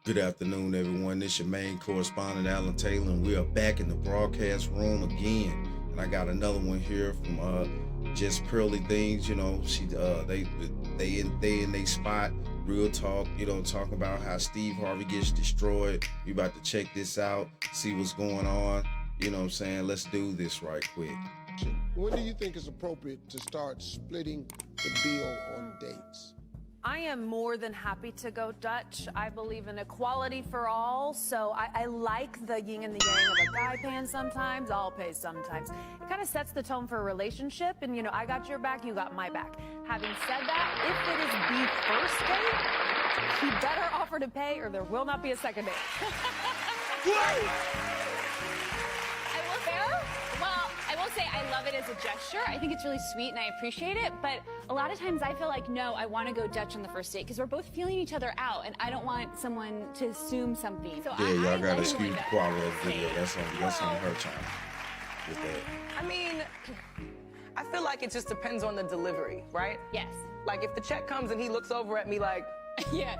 Good afternoon, everyone. This is your main correspondent, Alan Taylor, and we are back in the broadcast room again. And I got another one here from Just Pearly Things. You know, they in they spot, real talk. You know, talking about how Steve Harvey gets destroyed. We about to check this out, see what's going on. You know what I'm saying? Let's do this right quick. When do you think it's appropriate to start splitting the bill on dates? I am more than happy to go Dutch. I believe in equality for all, so I like the yin and the yang of a guy paying sometimes, I'll pay sometimes. It kind of sets the tone for a relationship, and you know, I got your back, you got my back. Having said that, if it is the first date, he better offer to pay or there will not be a second date. I will say I love it as a gesture. I think it's really sweet and I appreciate it. But a lot of times I feel like, no, I want to go Dutch on the first date because we're both feeling each other out and I don't want someone to assume something. So Yeah, y'all gotta like excuse the that. quality of the video. That's on her channel. With that. I mean, I feel like it just depends on the delivery, right? Yes. Like if the check comes and he looks over at me like, Yeah.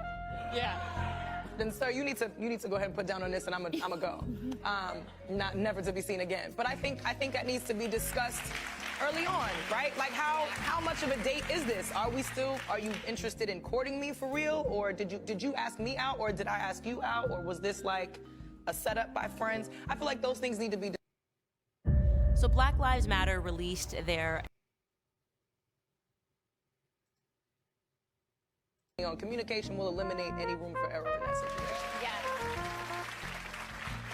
then sir, you need to go ahead and put down on this and I'ma go. Never to be seen again. But I think that needs to be discussed early on, right? Like how much of a date is this? Are you interested in courting me for real? Or did you ask me out or did I ask you out? Or was this like a setup by friends? I feel like those things need to be. So Black Lives Matter released their Communication will eliminate any room for error in that situation. Yeah.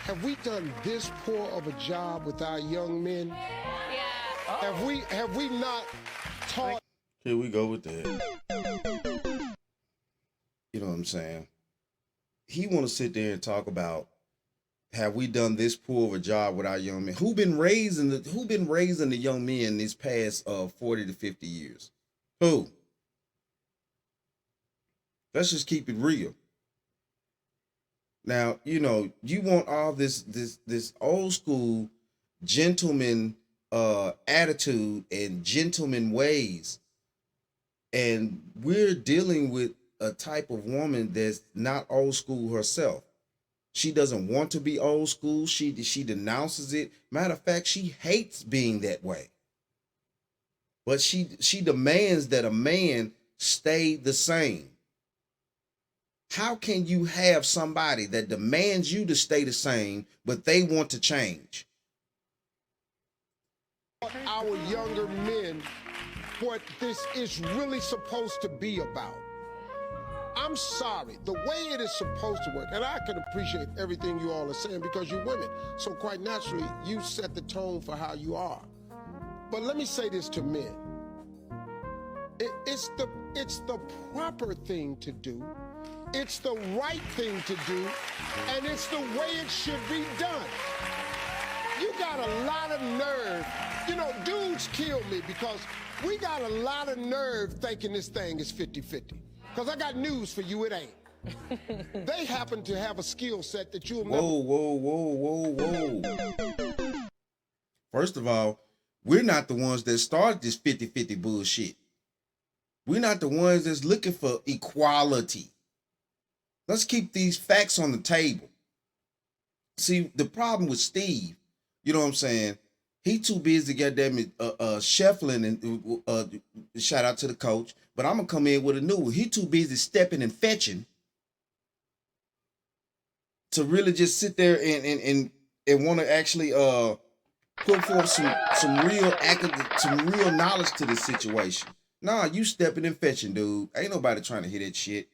Have we done this poor of a job with our young men? Yeah. Have we not taught? Here we go with that. You know what I'm saying? He want to sit there and talk about, have we done this poor of a job with our young men? Who been raising the young men these past 40 to 50 years? Who? Let's just keep it real. Now, you know, you want all this old school gentleman attitude and gentleman ways. And we're dealing with a type of woman that's not old school herself. She doesn't want to be old school. She denounces it. Matter of fact, she hates being that way. But she demands that a man stay the same. How can you have somebody that demands you to stay the same, but they want to change? Our younger men what this is really supposed to be about. I'm sorry, the way it is supposed to work, and I can appreciate everything you all are saying because you're women, so quite naturally, you set the tone for how you are. But let me say this to men. It's the proper thing to do. It's the right thing to do, and it's the way it should be done. You got a lot of nerve. You know, dudes kill me because we got a lot of nerve thinking this thing is 50-50. Because I got news for you, it ain't. They happen to have a skill set that you'll never... Whoa. First of all, we're not the ones that started this 50-50 bullshit. We're not the ones that's looking for equality. Let's keep these facts on the table. See, the problem with Steve, you know what I'm saying? He too busy goddamn shuffling and shout out to the coach. But I'm gonna come in with a new one. He too busy stepping and fetching to really just sit there and want to actually put forth some real knowledge to this situation. Nah, you stepping and fetching, dude. Ain't nobody trying to hear that shit.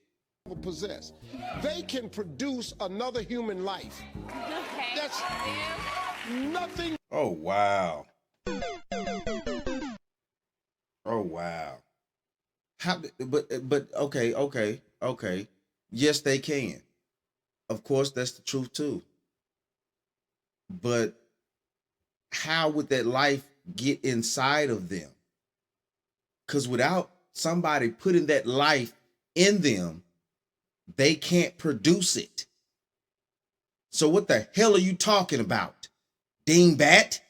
Possess. They can produce another human life. Okay. That's nothing. Oh wow. Oh wow. How? But okay. Yes, they can. Of course, that's the truth too. But how would that life get inside of them? Because without somebody putting that life in them, they can't produce it. So what the hell are you talking about, dingbat?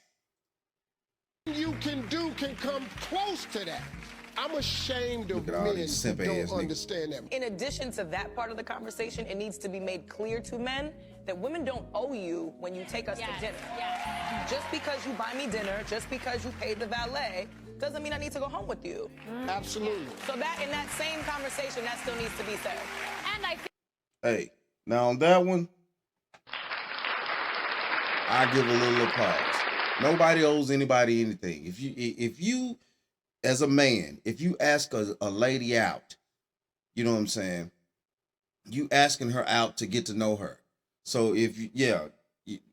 You can do can come close to that. I'm ashamed of Look at all men these who simp ass don't niggas. understand that. In addition to that part of the conversation, it needs to be made clear to men that women don't owe you when you take us to dinner. Yes. Just because you buy me dinner, just because you paid the valet, doesn't mean I need to go home with you. Absolutely. So that, in that same conversation, that still needs to be said. And I think Hey, now on that one, I give a little applause. Nobody owes anybody anything. If you as a man, if you ask a lady out, you know what I'm saying? You asking her out to get to know her. So if you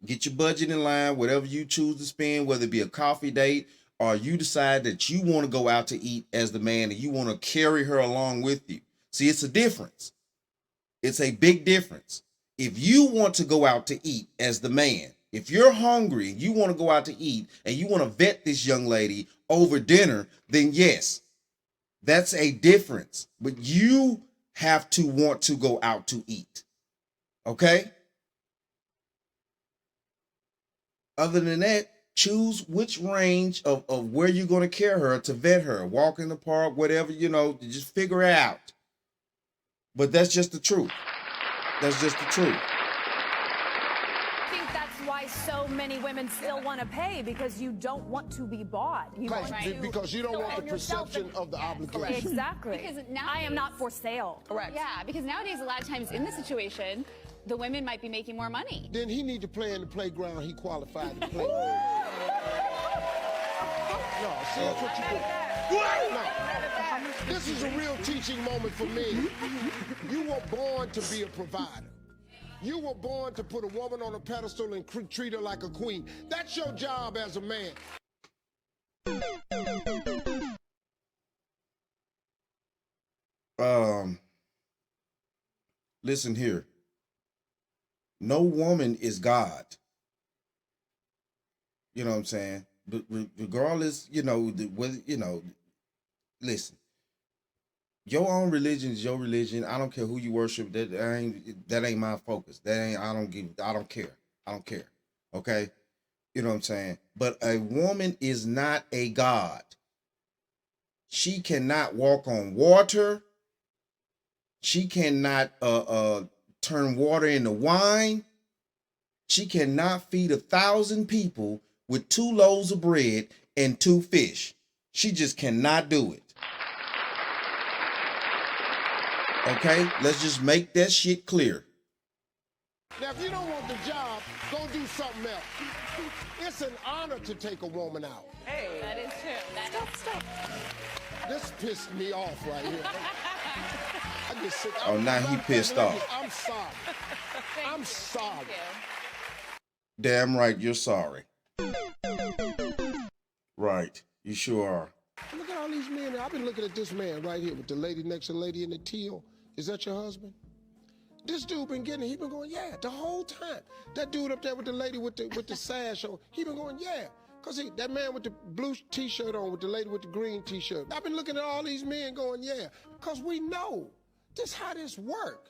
get your budget in line, whatever you choose to spend, whether it be a coffee date or you decide that you want to go out to eat as the man and you want to carry her along with you. See, it's a difference. It's a big difference. If you want to go out to eat as the man, if you're hungry and you want to go out to eat and you want to vet this young lady over dinner, then yes, that's a difference. But you have to want to go out to eat. Okay? Other than that, choose which range of where you're going to carry her to vet her, walk in the park, whatever, just figure it out. But that's just the truth. That's just the truth. I think that's why so many women still want to pay, because you don't want to be bought. You want to Because you don't want the perception of the obligation. Exactly. Because I am not for sale. Correct. Yeah, because nowadays a lot of times in this situation, the women might be making more money. Then he need to play in the playground he qualified to play. No, see, that's what you do. No. This is a real teaching moment for me. You were born to be a provider. You were born to put a woman on a pedestal and treat her like a queen. That's your job as a man. Listen here. No woman is God. You know what I'm saying? But regardless, listen. Your own religion is your religion. I don't care who you worship. That ain't my focus. I don't care. I don't care. Okay? You know what I'm saying? But a woman is not a god. She cannot walk on water. She cannot turn water into wine. She cannot feed 1,000 people with 2 loaves of bread and 2 fish. She just cannot do it. Okay, let's just make that shit clear. Now, if you don't want the job, go do something else. It's an honor to take a woman out. Hey. That is true. Stop. This pissed me off right here. I get sick. Oh, now he pissed off. I'm sorry. I'm sorry. Damn right, you're sorry. Right, you sure are. Look at all these men. I've been looking at this man right here with the lady next to the lady in the teal. Is that your husband? This dude been getting it. He been going, yeah, the whole time. That dude up there with the lady with the sash on, he been going, yeah. Because that man with the blue T-shirt on with the lady with the green T-shirt. I've been looking at all these men going, yeah. Because we know this how this work.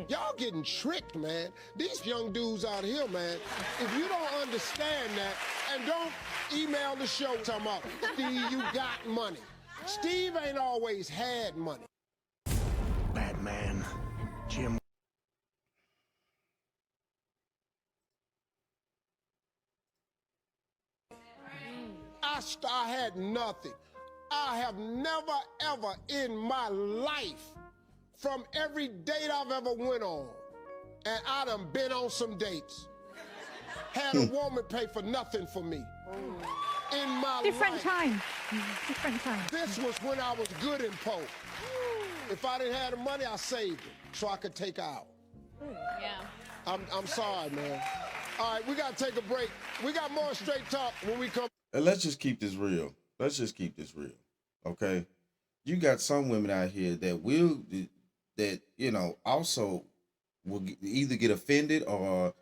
Y'all getting tricked, man. These young dudes out here, man, if you don't understand that, and don't email the show talking about, Steve, you got money. Steve ain't always had money. Batman, Jim. I had nothing. I have never, ever in my life, from every date I've ever went on, and I done been on some dates, had a woman pay for nothing for me. In my Different life. time. Different time. This was when I was good in Poe. If I didn't have the money, I saved it so I could take her out. Yeah. I'm sorry, man. All right, we got to take a break. We got more straight talk when we come. And let's just keep this real. Let's just keep this real. Okay? You got some women out here that also will either get offended or,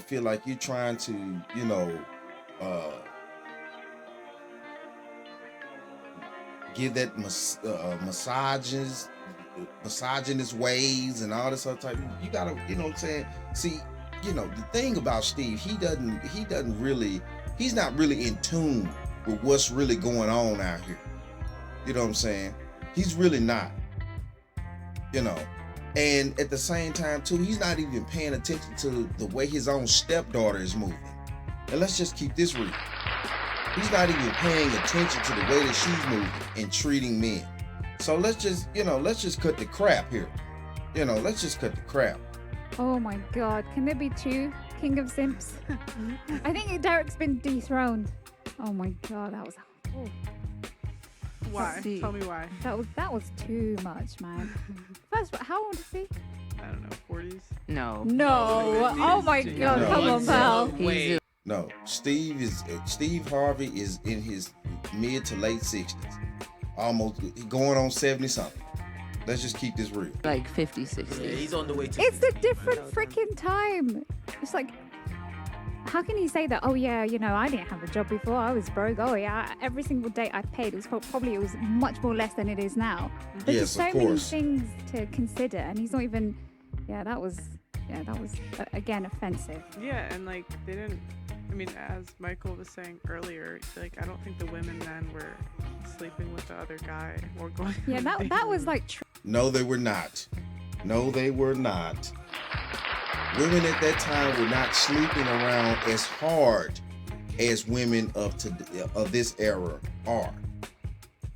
feel like you're trying to, give that misogynist ways and all this other type. You gotta, you know what I'm saying? See, the thing about Steve, he's not really in tune with what's really going on out here. You know what I'm saying? He's really not. You know. And at the same time, too, he's not even paying attention to the way his own stepdaughter is moving. And let's just keep this real. He's not even paying attention to the way that she's moving and treating men. So let's just cut the crap here. Let's just cut the crap. Oh my God, can there be two King of Simps? I think Derek's been dethroned. Oh my God, that was. Oh. Why? Tell me why. That was too much, man. First, how old is he? I don't know, 40s? No. No. Oh my God, come on, pal. Wait. No, Steve Harvey is in his mid to late 60s, almost going on 70 something. Let's just keep this real. Like 50, 60. Yeah, he's on the way to. It's a different freaking time. It's like, how can he say that? Oh yeah, I didn't have a job before. I was broke. Oh yeah, every single date I paid it was much more less than it is now. There's Yes, just so of many course. things to consider, and he's not even. Yeah, that was again offensive. Yeah, and like they didn't. I mean, as Michael was saying earlier, like I don't think the women then were sleeping with the other guy or going. Yeah, that was like. No, they were not. No, they were not. Women at that time were not sleeping around as hard as women of this era are.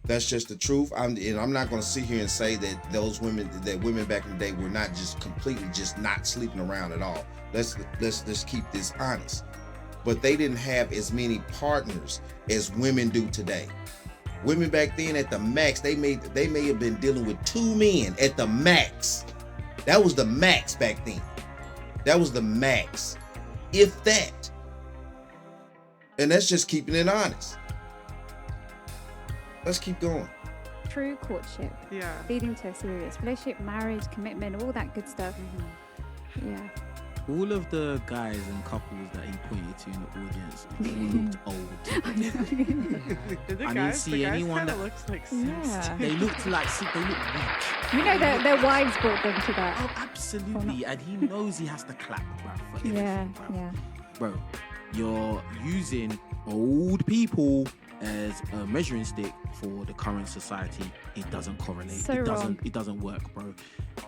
That's just the truth. I'm not going to sit here and say that women back in the day were not just completely just not sleeping around at all. Let's keep this honest. But they didn't have as many partners as women do today. Women back then at the max, they may have been dealing with 2 men at the max. That was the max back then. That was the max, if that. And that's just keeping it honest. Let's keep going. True courtship. Yeah. Leading to a serious relationship, marriage, commitment, all that good stuff. Mm-hmm. Yeah. All of the guys and couples that he pointed to in the audience all looked old. Did the I guys, didn't see the guys anyone kinda that looks like Yeah. they looked weak. You know their wives brought them to that. Oh, absolutely. And he knows he has to clap, bruv, for everything, Yeah, bruv. yeah. Bro, you're using old people as a measuring stick for the current society. It doesn't correlate. So It doesn't work, bro.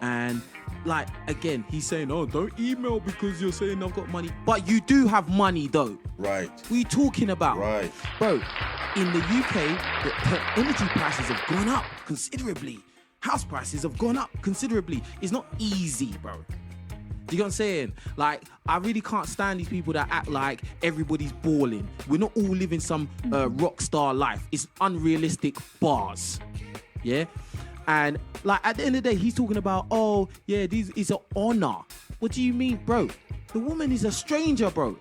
And like again, he's saying, "Oh, don't email because you're saying I've got money." But you do have money though. Right. What are you talking about? Right. Bro, in the UK, the energy prices have gone up considerably. House prices have gone up considerably. It's not easy, bro. Do you get what I'm saying? Like, I really can't stand these people that act like everybody's balling. We're not all living some rock star life. It's unrealistic bars. Yeah? And, like, at the end of the day, he's talking about, oh, yeah, this is an honor. What do you mean, bro? The woman is a stranger, bro.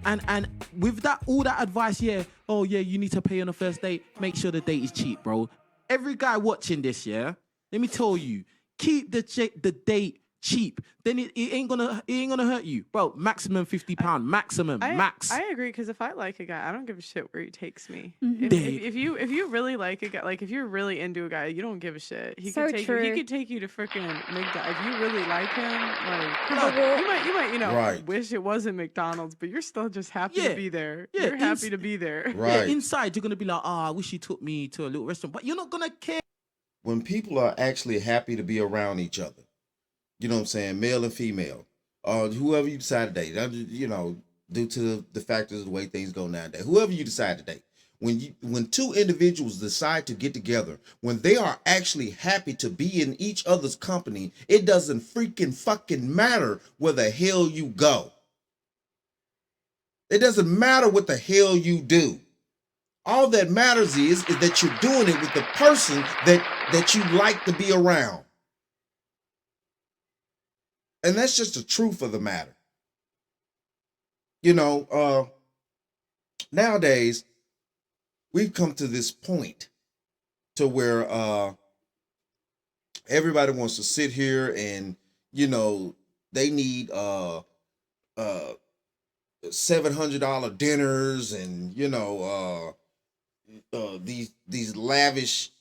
And with that, all that advice, yeah, oh, yeah, you need to pay on the first date. Make sure the date is cheap, bro. Every guy watching this, yeah, let me tell you, keep the date cheap, then it ain't gonna hurt you, bro. Maximum £50, maximum, max. I agree, because if I like a guy, I don't give a shit where he takes me. Mm-hmm. If you really like a guy, like if you're really into a guy, you don't give a shit. He So could take true. you. He could take you to freaking McDonald's. If you really like him, like Have a walk. you might Right. wish it wasn't McDonald's, but you're still just happy Yeah. to be there. Yeah, You're happy to be there. Right. Yeah, inside, you're gonna be like, I wish you took me to a little restaurant, but you're not gonna care. When people are actually happy to be around each other, you know what I'm saying, male and female, whoever you decide to date, due to the factors of the way things go nowadays, whoever you decide to date, when two individuals decide to get together, when they are actually happy to be in each other's company, it doesn't freaking fucking matter where the hell you go. It doesn't matter what the hell you do. All that matters is that you're doing it with the person that you like to be around. And that's just the truth of the matter. Nowadays, we've come to this point to where everybody wants to sit here and, they need $700 dinners and, these lavish,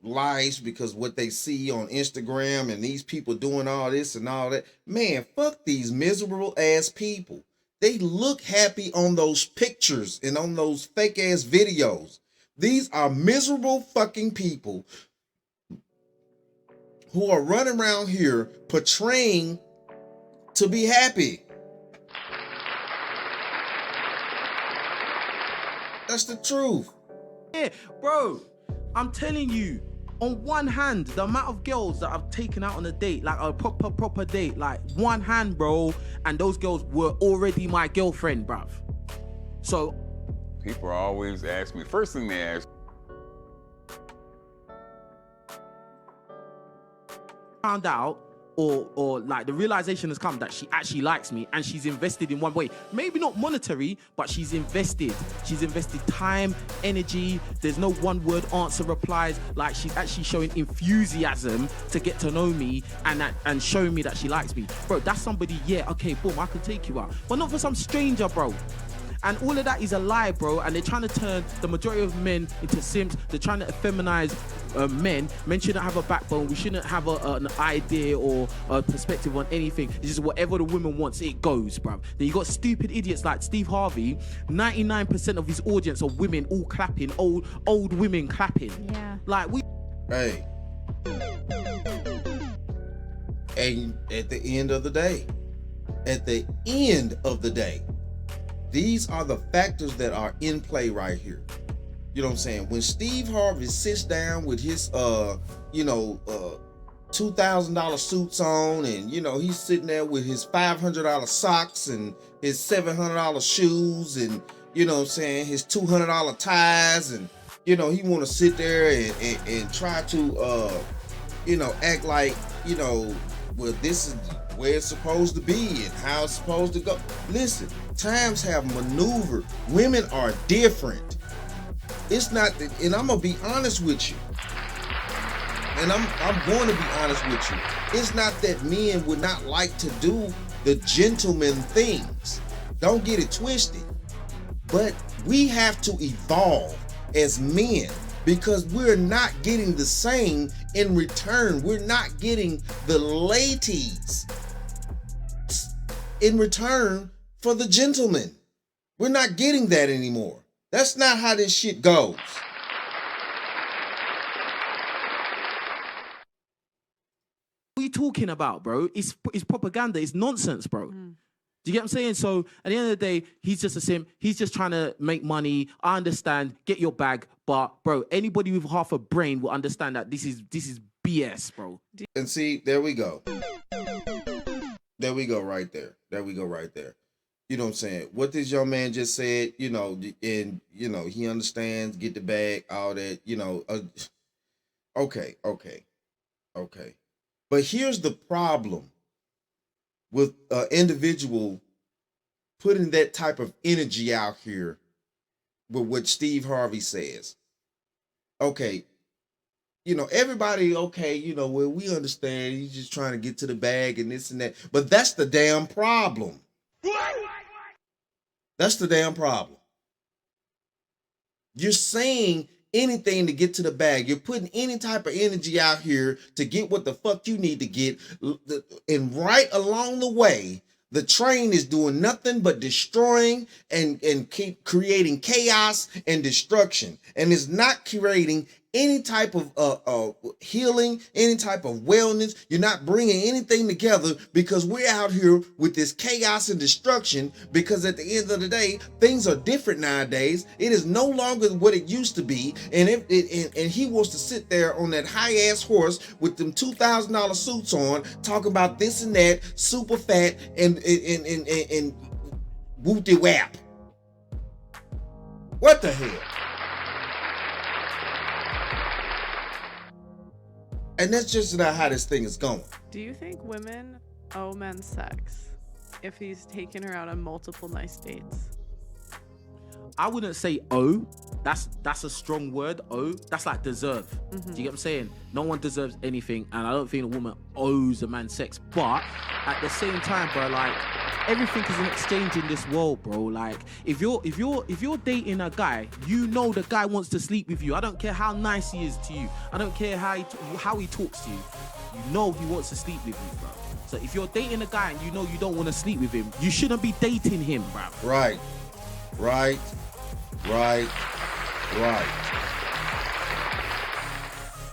lives because what they see on Instagram and these people doing all this and all that. Man, fuck these miserable ass people. They look happy on those pictures and on those fake ass videos. These are miserable fucking people who are running around here portraying to be happy. That's the truth. Yeah, bro, I'm telling you, on one hand, the amount of girls that I've taken out on a date, like a proper date, like one hand, bro, and those girls were already my girlfriend, bruv. So people always ask me, first thing they ask, found out, or like the realization has come that she actually likes me and she's invested in one way. Maybe not monetary, but she's invested. She's invested time, energy. There's no one word answer replies. Like, she's actually showing enthusiasm to get to know me and showing me that she likes me. Bro, that's somebody, yeah, okay, boom, I can take you out. But not for some stranger, bro. And all of that is a lie, bro. And they're trying to turn the majority of men into simps. They're trying to feminize men. Men shouldn't have a backbone. We shouldn't have an idea or a perspective on anything. It's just whatever the woman wants, it goes, bro. Then you got stupid idiots like Steve Harvey. 99% of his audience are women all clapping, old women clapping. Yeah. Like, we... Hey. And at the end of the day, these are the factors that are in play right here. You know what I'm saying? When Steve Harvey sits down with his $2,000 suits on, and he's sitting there with his $500 socks and his $700 shoes, and his $200 ties, and he want to sit there and try to act like well, this is where it's supposed to be and how it's supposed to go. Listen, times have maneuvered. Women are different. It's not that, and I'm gonna be honest with you. And I'm going to be honest with you. It's not that men would not like to do the gentleman things. Don't get it twisted. But we have to evolve as men, because we're not getting the same in return. We're not getting the ladies in return for the gentleman. We're not getting that anymore. That's not how this shit goes. What are you talking about, bro? It's propaganda. It's nonsense, bro. Do you get what I'm saying? So at the end of the day, he's just a simp. He's just trying to make money. I understand. Get your bag. But, bro, anybody with half a brain will understand that this is BS, bro. And see, there we go. There we go right there. There we go right there. You know what I'm saying? What this young man just said, and, he understands, get the bag, all that, okay. But here's the problem with an individual putting that type of energy out here with what Steve Harvey says. Okay, everybody, okay, well, we understand he's just trying to get to the bag and this and that, but that's the damn problem. That's the damn problem. You're saying anything to get to the bag. You're putting any type of energy out here to get what the fuck you need to get. And right along the way, the train is doing nothing but destroying and keep creating chaos and destruction. And it's not creating any type of healing, any type of wellness. You're not bringing anything together, because we're out here with this chaos and destruction, because at the end of the day, things are different nowadays. It is no longer what it used to be. And and he wants to sit there on that high ass horse with them $2,000 suits on, talking about this and that, super fat and whoop-de wap. What the hell? And that's just not how this thing is going. Do you think women owe men sex if he's taken her out on multiple nice dates? I wouldn't say owe. That's a strong word, owe. That's like deserve. Do you get what I'm saying? No one deserves anything, and I don't think a woman owes a man sex. But at the same time, bro, like, everything is an exchange in this world, bro. Like, if you're dating a guy, the guy wants to sleep with you. I don't care how nice he is to you. I don't care how he talks to you. He wants to sleep with you, bro. So if you're dating a guy and you don't want to sleep with him, you shouldn't be dating him, bro. Right.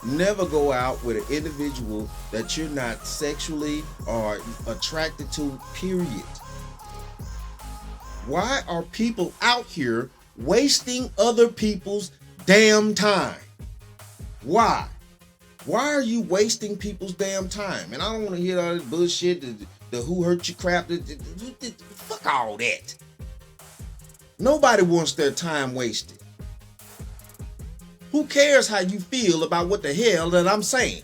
Never go out with an individual that you're not sexually or attracted to, period. Why are people out here wasting other people's damn time? Why? Why are you wasting people's damn time? And I don't want to hear all this bullshit, the who hurt you crap. Fuck all that. Nobody wants their time wasted. Who cares how you feel about what the hell that I'm saying?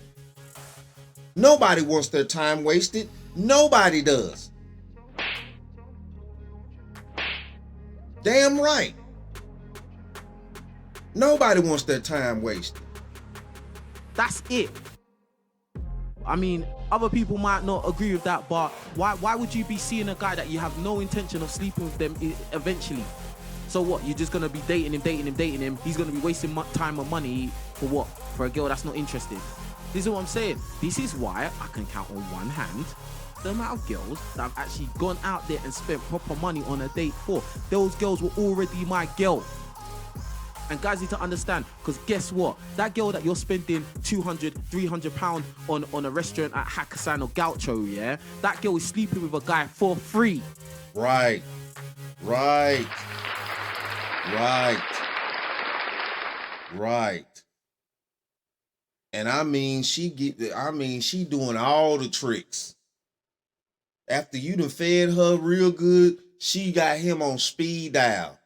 Nobody wants their time wasted. Nobody does. Damn right. Nobody wants their time wasted. That's it. I mean, other people might not agree with that, but why would you be seeing a guy that you have no intention of sleeping with them eventually? So what? You're just gonna be dating him. He's gonna be wasting time and money for what? For a girl that's not interested. This is what I'm saying. This is why I can count on one hand the amount of girls that I've actually gone out there and spent proper money on a date for. Those girls were already my girl. And guys need to understand, because guess what? That girl that you're spending 200, 300 pounds on a restaurant at Hakkasan or Gaucho, yeah? That girl is sleeping with a guy for free. Right. And I mean, she doing all the tricks. After you done fed her real good, she got him on speed dial.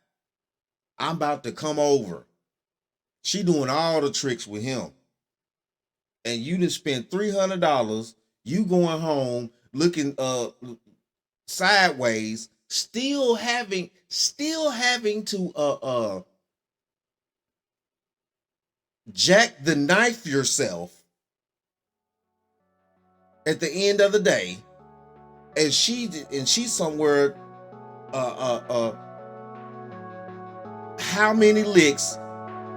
I'm about to come over. She doing all the tricks with him. And you done spent $300, you going home looking sideways, still having to jack the knife yourself at the end of the day, and she's somewhere how many licks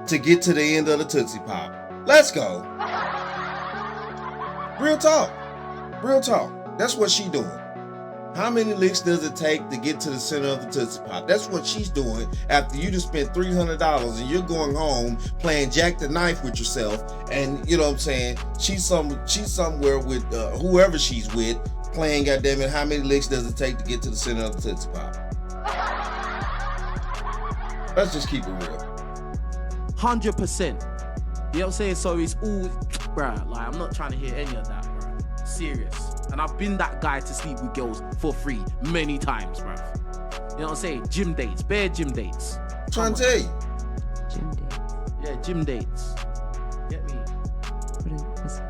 to get to the end of the Tootsie Pop? Let's go. Real talk. That's what she doing. How many licks does it take to get to the center of the Tootsie Pop? That's what she's doing after you just spent $300 and you're going home playing Jack the Knife with yourself. And you know what I'm saying? She's somewhere with whoever she's with playing, goddammit, how many licks does it take to get to the center of the Tootsie Pop? Let's just keep it real. 100%. You know what I'm saying? So it's all, bruh, like, I'm not trying to hear any of that, bruh. Serious. And I've been that guy to sleep with girls for free many times, bruh. You know what I'm saying? Gym dates, bare gym dates. I'm trying to tell you. Gym dates. Yeah, gym dates. Get me?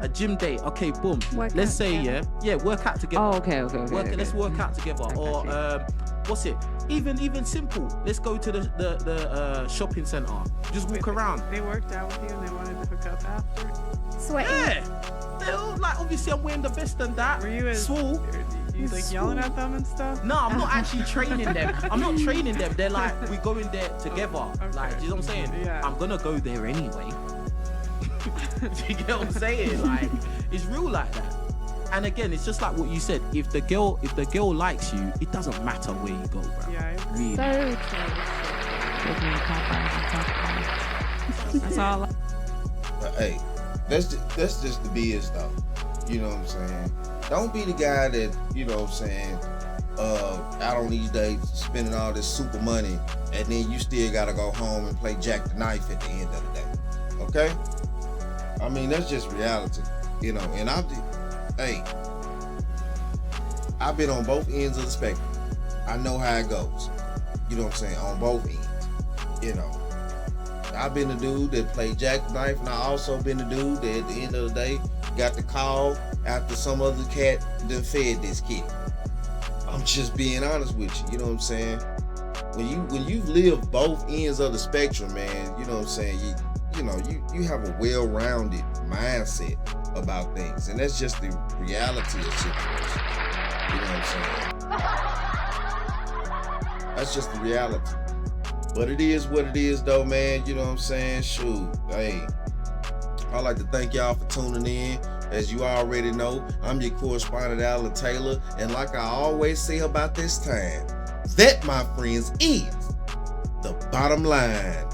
A gym date. Okay, boom. Let's say, work out together. Oh, okay. Let's work out together. Or what's it? Even simple. Let's go to the shopping center. Just walk around. They worked out with you and they wanted to hook up after. Sweaty. Yeah. They're all, like, obviously I'm wearing the vest and that. Were you swole? You like yelling at them and stuff? No, I'm not actually training them. I'm not training them. They're like, we going there together. Okay. Like, do you know what I'm saying? Yeah. I'm gonna go there anyway. Do you get what I'm saying? Like, it's real like that. And again, it's just like what you said. If the girl likes you, it doesn't matter where you go, bro. Yeah, I agree. Really. So true. That's all. Hey, that's just the BS though. You know what I'm saying? Don't be the guy that, you know what I'm saying, out on these days spending all this super money, and then you still gotta go home and play Jack the Knife at the end of the day. Okay? I mean, that's just reality. You know, and I've been on both ends of the spectrum. I know how it goes. You know what I'm saying? On both ends. You know. I've been the dude that played Jack the Knife, and I also been the dude that at the end of the day got the call after some other cat done fed this kid. I'm just being honest with you. You know what I'm saying? When you live both ends of the spectrum, man, you know what I'm saying? You have a well-rounded mindset about things, and that's just the reality of situation. You know what I'm saying? That's just the reality. But it is what it is, though, man. You know what I'm saying? Shoot, hey, I'd like to thank y'all for tuning in. As you already know, I'm your correspondent, Alan Taylor, and like I always say about this time, that, my friends, is the bottom line.